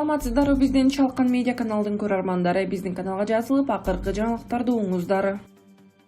Саламатсыздарбы, биздин Чалкан медиа каналдын көрөрмандары. Биздин каналга жазылып, акыркы жаңылыктарды угуңуздар.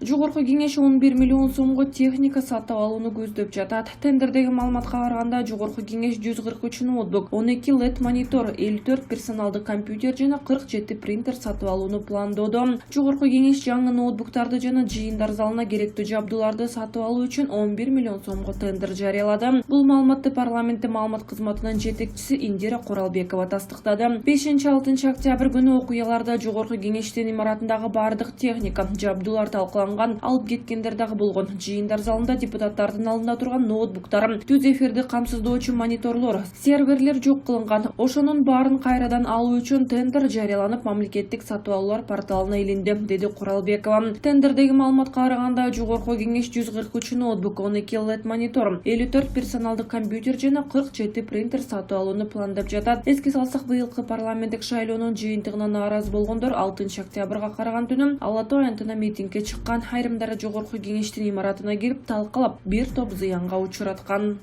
Жогорку кеңеш 11 миллион сомго техника сатып алууну көздөп жатат. Тендердеги маалыматка караганда, Жогорку кеңеш 143 ноутбук, 12 LED монитор, 54 персоналдык компьютер жана 47 принтер сатып алууну пландоодо. Жогорку кеңеш жаңы ноутбуктарды жана жыйындар залына керектүү жабдууларды сатып алуу үчүн 11 миллион сомго тендер жарыялады. Бул маалыматты парламенттин маалымат кызматынын жетекчиси Индира Коралбекова тастыктады. 5-6 октябрь күнү окуяларда Жогорку кеңештин имаратындагы бардык техника, жабдуулар талкууланган. Алып кеткендер дагы болгон. Жыйындар залында депутаттардын алдында турган ноутбуктар, түз эфирди камсыздоочу мониторлор, серверлер жок кылынган. Ошонун баарын кайрадан алуу үчүн тендер жарыяланып, мамлекеттик сатып алуулар порталына илинди, деди Коралбекова. Тендердеги маалыматка караганда, Жогорку кеңеш 143 ноутбук, 12 LED монитор, 54 персоналдык компьютер жана 47 принтер сатып алууну пландап жатат. Эске салсак, быйылкы парламенттик шайлоонун жыйынтыгына нааразы болгондор 6 октябрга караган түнү Ала Тоо аянтына митингге чыккан. Айрымдары Жогорку кеңештин имаратына кирип талкалап, бир топ зыянга учураткан.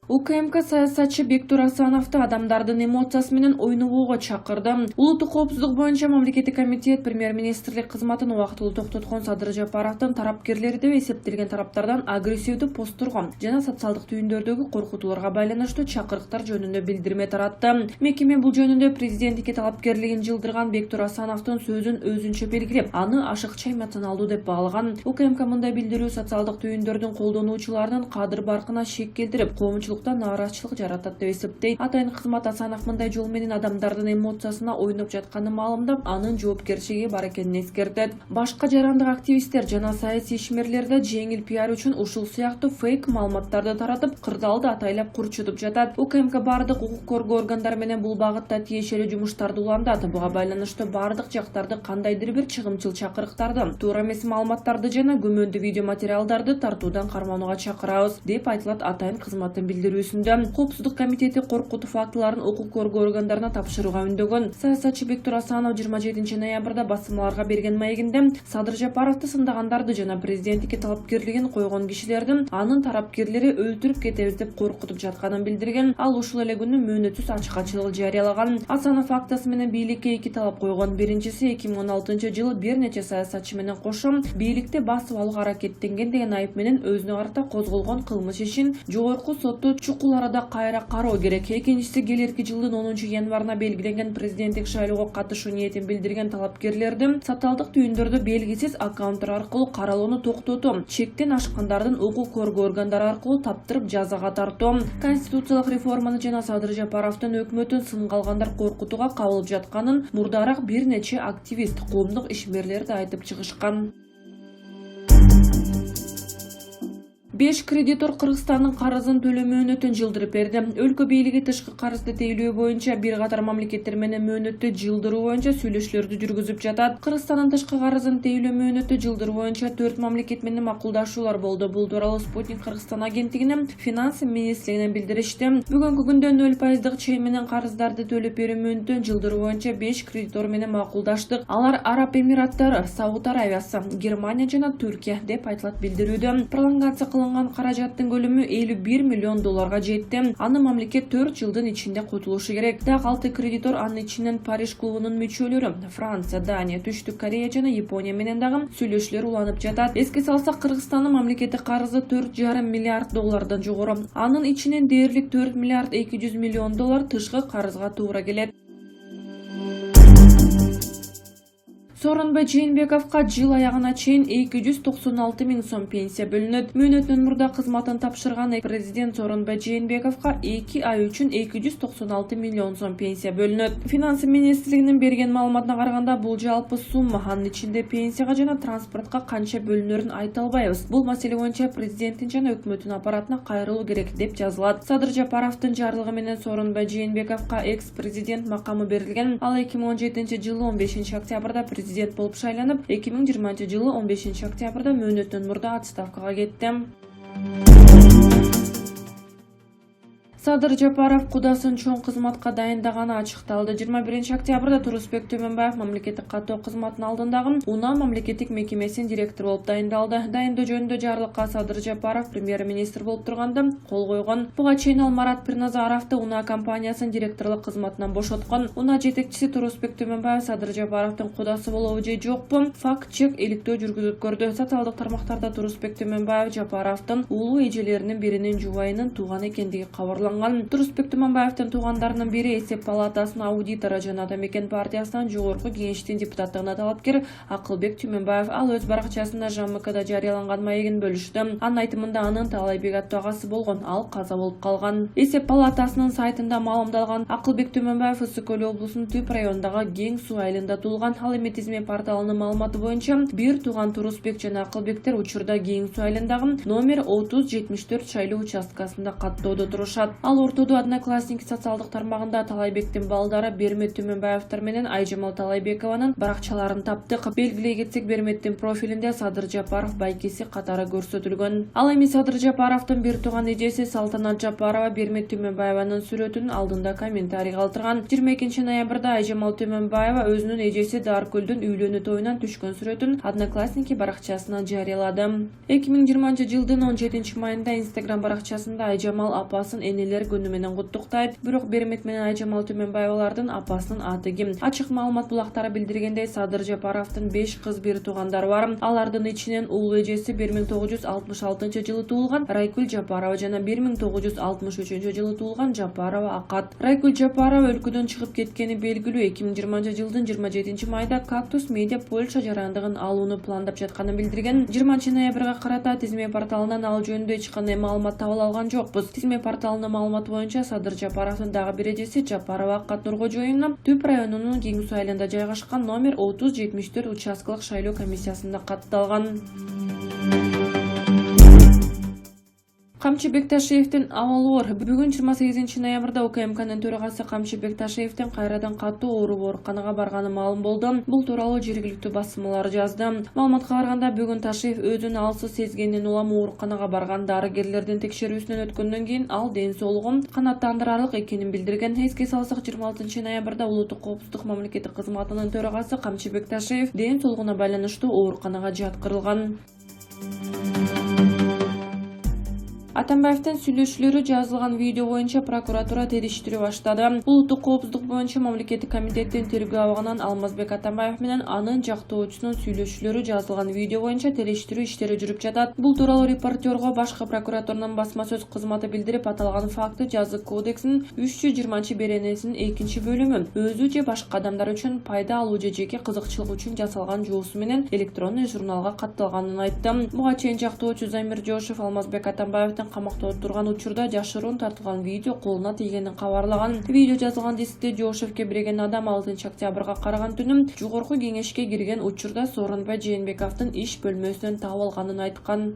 УКМК саясатчы Бектур Асановду адамдардын эмоциясы менен ойнобоого чакырды. Улуттук коопсуздук боюнча мамлекеттик комитет премьер-министрлик кызматын убактылуу токтоткон Садыр Жапаровдун тарапкерлери деп эсептелген тараптардан агрессивдүү посттурган жана социалдык түйүндөрдөгү коркутууларга байланыштуу чакырыктар жөнүндө билдирме таратты. Мекеме бул жөнүндө президенттикке талапкерлигин жылдырган Бектур Асановдун сөзүн өзүнчө белгилеп, аны ашыкча эмоционалдуу деп баалаган. УКМК мындай билдирүү социалдык түйүндөрдүн колдонуучуларынын кадыр-баркына шек келтирип, коомчулук нааразычылык жаратат деп эсептейт. Атайын кызмат Асанов мындай жол менен адамдардын эмоциясына ойноп жатканын маалымдап, анын жоопкерчилиги бар экенин эскертет. Башка жарандык активисттер жана саясий ишмерлерде жеңил пиар үчүн ушул сыяктуу фейк маалыматтарды таратып, кырдаалды атайлап курчутуп жатат. УКМК бардык укук коргоо органдары менен бул багытта тиешелүү жумуштарды улантат. Буга байланыштуу бардык жактарды кандайдыр бир чыгымчыл чакырыктарды, туура эмес маалыматтарды жана күмөндүү видео материалдарды тартуудан карманууга чакырабыз, деп айтылат атайын кызматтын билдирүүсүндө. Коопсуздук комитети коркутуу фактыларын укук коргоо органдарына тапшырууга үндөгөн. Саясатчы Бектур Асанов 27 ноябрда басылмаларга берген маегинде Садыр Жапаровду сындагандарды жана президенттикке талапкерлигин койгон кишилердин анын тарапкерлери өлтүрүп кетебиз деп коркутуп жатканын билдирген. Ал ушул эле күнү мөөнөтсүз ачык-ачык жарыялаган. Асанов фактысы менен бийликке 2 талап койгон. Биринчиси 2016 жылы бир нече саясатчы менен кошо бийликти басып алууга аракеттенген деген айып менен өзүнө карата козголгон кылмыш ишин жогорку сотту чукул арада кайра кароо керек. Экинчиси келерки жылдын 10 январына белгиленген президенттик шайлоого катышуу ниетин билдирген талапкерлердин социалдык түйүндөрдө белгисиз аккаунттар аркылуу каралоону токтотуу, чектен ашкандардын укук коргоо органдары аркылуу таптырып жазага тартуу, конституциялык реформаны жана Садыр Жапаровдун өкмөтүн сынга алгандар коркутууга кабылып жатканын мурдараак бир нече активист, коомдук ишмерлер да айтып чыгышкан. 5 кредитор Кыргызстандын карызын төлөө мөөнөтүн жылдырып берди. Өлкө бийлиги тышкы карызды тейлөө боюнча бир катар мамлекеттер менен мөөнөттү жылдыруу боюнча сүйлөшүүлөрдү жүргүзүп жатат. Кыргызстандын тышкы карызын тейлөө мөөнөтү жылдыруу боюнча 4 мамлекет менен макулдашуулар болду. Бул тууралуу Спутник Кыргызстан агенттигинин финанс министрлигинен билдиришти. Бүгүнкү күндө 0% чейин менен карыздарды төлөп берүү мөөнөтүн жылдыруу боюнча 5 кредитор менен макулдаштык. Алар Араб Эмираттары, Сауд Аравиясы, Германия жана Түркия деп айтылат билдирүүдө. Пролонгация каражаттын көлөмү 51 миллион долларга жетти. Аны мамлекет 4 жылдын ичинде кутулушу керек. Так 6 кредитор анын ичинен Париж клубунун мүчөлөрү, Франция, Дания, Түштүк Корея жана Япония менен дагы сүйлөшүүлөр уланып жатат. Эске салсак, Кыргызстандын мамлекеттик карызы 4,5 миллиард доллардан жогору. Анын ичинен дээрлик 4 миллиард 200 миллион доллар тышкы карызга туура келет. Сооронбай Жээнбековго жыл аягына чейин 296 000 сом пенсия бөлүнөт. Мөөнөтүнөн мурда кызматын тапшырган президент Сооронбай Жээнбековго 2 ай үчүн 296 миллион сом пенсия бөлүнөт. Финанс министрлигинин берген маалыматына караганда, бул жалпы сумма. Анын ичинде пенсияга жана транспортко канча бөлүнөрүн айта албайбыз. Бул маселе боюнча президенттин жана өкмөттүн аппаратына кайрылуу керек деп жазылат. Садыр Жапаровдун жарлыгы менен Сооронбай Жээнбековго экс-президент макамы берилген. Ал 2017 жылы 15 октябрда президент болуп шайланып, 2020 жылы 15 октябрда мөөнөтүнөн мурда отставкага кетти. Садыр Жапаров кудасын чоң кызматка дайындаганы ачыкталды. 21 октябрда Турусбек Төмөнбаев мамлекеттик каттоо кызматынын алдындагы УНА мамлекеттик мекемесинин директору болуп дайындалды. Дайындоо жөнүндө жарлыкка Садыр Жапаров премьер-министр болуп турганда кол койгон. Буга чейин ал Марат Пирназаровду УНА компаниясынын директорлук кызматынан бошоткон. УНА жетекчиси Турусбек Төмөнбаев Садыр Жапаровдун кудасы болобу же жокпу? Факт чек иликтөө жүргүзүп көрдү. Социалдык тармактарда Турусбек Төмөнбаев Жапаровдун улуу эжелеринин биринин жубайынын тууганы экендиги кабарланган. Турусбек Төмөнбаевдин туугандарынын бири эсеп палатасынын аудитору жана Атамекен партиясынан жогорку кеңештин депутаттыгына талапкер Акылбек Төмөнбаев ал өз баракчасында ЖМКда жарыяланган маегин бөлүштү. Анын айтымында анын Талайбек аттуу агасы болгон, ал каза болуп калган. Эсеп палатасынын сайтында маалымдалган Акылбек Төмөнбаев Ысык Көл облусунун Түп районундагы Кең Суу айылында туулган. Ал эми Тизме порталынын маалыматы боюнча бир тууган Турусбек жана Акылбектер учурда Кең Суу айылындагы номер 3074 шайлоо участкасында каттоодо турушат. Ал ортодо Одноклассники социалдык тармагында Талайбектин балдары Бермет Төмөнбаевтер менен Айжамал Талайбекованын баракчаларын таптык. Белгилей кетсек, Берметтин профилинде Садыр Жапаров байкеси катары көрсөтүлгөн. Ал эми Садыр Жапаровдун бир тууган эжеси Салтанат Жапарова Бермет Төмөнбаеванын сүрөтүнүн алдында комментарий калтырган. 22 ноябрда Айжамал Төмөнбаева өзүнүн эжеси Даркөлдүн үйлөнүү тоюнан түшкөн сүрөтүн Одноклассники баракчасына жарыялады. 2020-жылдын 17 майында Instagram баракчасында Айжамал апасын энелер күнү менен куттуктайт. Бирок Бермет менен Айжамал Төмөнбаевалардын апасынын аты ким? Ачык маалымат булактары билдиргендей, Садыр Жапаровдун 5 кыз, бир туугандары бар. Алардын ичинен улуу эжеси 1966-жылы туулган Райкүл Жапарова жана 1963-жылы туулган Жапарова Акат. Райкүл Жапарова өлкөдөн чыгып кеткени белгилүү. 2020-жылдын 27 майда Кактус Медиа Польша жарандыгын алууну пландап жатканын билдирген. 20 ноябрга карата Тизме порталынан ал жөнүндө эч кандай маалымат таба алган жокпуз. Тизме порталынын маалыматы боюнча Садыр Жапаровдун дагы бир эжеси Жапарова Акат Нуркожоюна Түп районунун Кең Суу айылында жайгашкан номер 3074 участкалык шайлоо комиссиясында катталган. Камчы Бекташиевдин абалы бүгүн 28 ноябрда УКМКнын төрагасы Камчы Бекташиевдин кайрадан катуу оору ооруканага барганы маалым болду. Бул тууралуу жергиликтүү басылмалар жазды. Маалыматка караганда бүгүн Ташиев өзүн алсыз сезгенден улам ооруканага барган. Дарыгерлердин текшерүүсүнөн өткөндөн кийин ал ден соолугу канааттандырарлык экенин билдирген. Эске салсак, 26 ноябрда Улуттук коопсуздук мамлекеттик кызматынын төрагасы Камчы Бекташиев ден соолугуна байланыштуу ооруканага жаткырылган. Атамбаевдин сүйлөшүүлөрү жазылган видео боюнча прокуратура териштирүү баштады. Улуттук коопсуздук боюнча мамлекеттик комитеттин тергөө абагынан Алмазбек Атамбаев менен анын жактоочусунун сүйлөшүүлөрү жазылган видео боюнча териштирүү иштери жүрүп жатат. Бул тууралуу репортерго башкы прокуратуранын басма сөз кызматы билдирип, аталган факты жазык кодексинин 320-беренесинин 2-бөлүмү өзү же башка адамдар үчүн пайда алуу же жеке кызыкчылык үчүн жасалган жоосу менен электронный журналга катталганын айтты. Буга чейин жактоочу Замир Жошев Алмазбек Атамбаевдин камакта отурган учурда жашыруун тартылган видео колуна тийгенин кабарлаган. Видео жазылган дискте Жошевке берген адам 6 октябрга караган түнү жогорку кеңешке кирген учурда Сооронбай Жээнбековдун иш бөлмөсүнөн таап алганын айткан.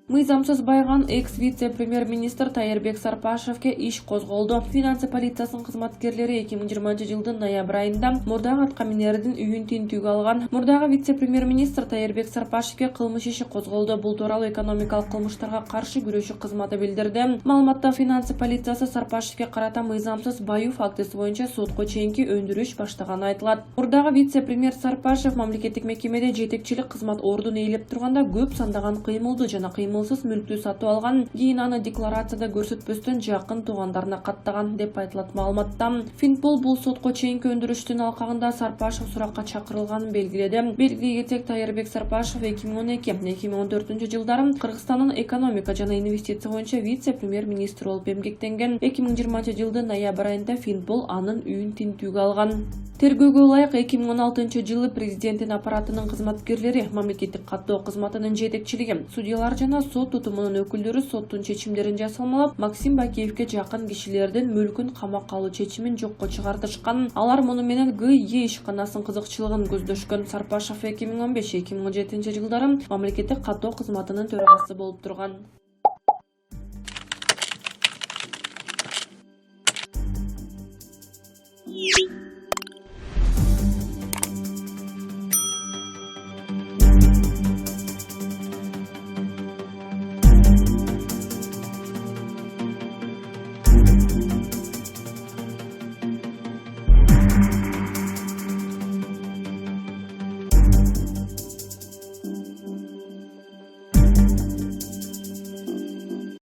Мыйзамсыз байган экс-вице-премьер-министр Тайырбек Сарпашевке иш козголду. Финансы полициясынын кызматкерлери 2020-жылдын ноябрь айында мурдагы аткаминердин үйүн тинтүүгө алган. Мурдагы вице-премьер-министр Тайырбек Сарпашевке кылмыш иши козголду. Бул тууралуу экономикалык кылмыштарга каршы күрөшүү кызматы билдирди. Маалыматта финансы полициясы Сарпашевке карата мыйзамсыз баюу фактысы боюнча сотко чейинки өндүрүш баштаганы айтылат. Мурдагы вице-премьер Сарпашев мамлекеттик мекемеде жетекчилик кызмат ордуну ээлеп турганда көп сандаган кыймылды жана мүлктү сатып алган. Кийин аны декларацияда көрсөтпөстөн жакын туугандарына каттаган деп айтылат маалыматта. Финпол бул сотко чейинки өндүрүштүн алкагында Сарпашев суракка чакырылганын белгиледи. Белгилей кетсек, Тайырбек Сарпашев 2012-2014 жылдары Кыргызстандын экономика жана инвестиция боюнча вице-премьер-министр болуп эмгектенген. 2020 жылдын ноябрь айында Финпол анын үйүн тинтүүгө алган. Тергөөгө ылайык 2016 жылы президенттин аппаратынын кызматкерлери, мамлекеттик каттоо кызматынын жетекчилиги, судьялар жана сот тутумунун өкүлдөрү соттун чечимдерин жасалмалап, Максим Бакиевке жакын кишилердин мүлкүн камакка алуу чечимин жокко чыгартышкан. Алар муну менен ГИ ишканасынын кызыкчылыгын көздөшкөн. Сарпашев 2015-2017 жылдары мамлекеттик каттоо кызматынын төрагасы болуп турган.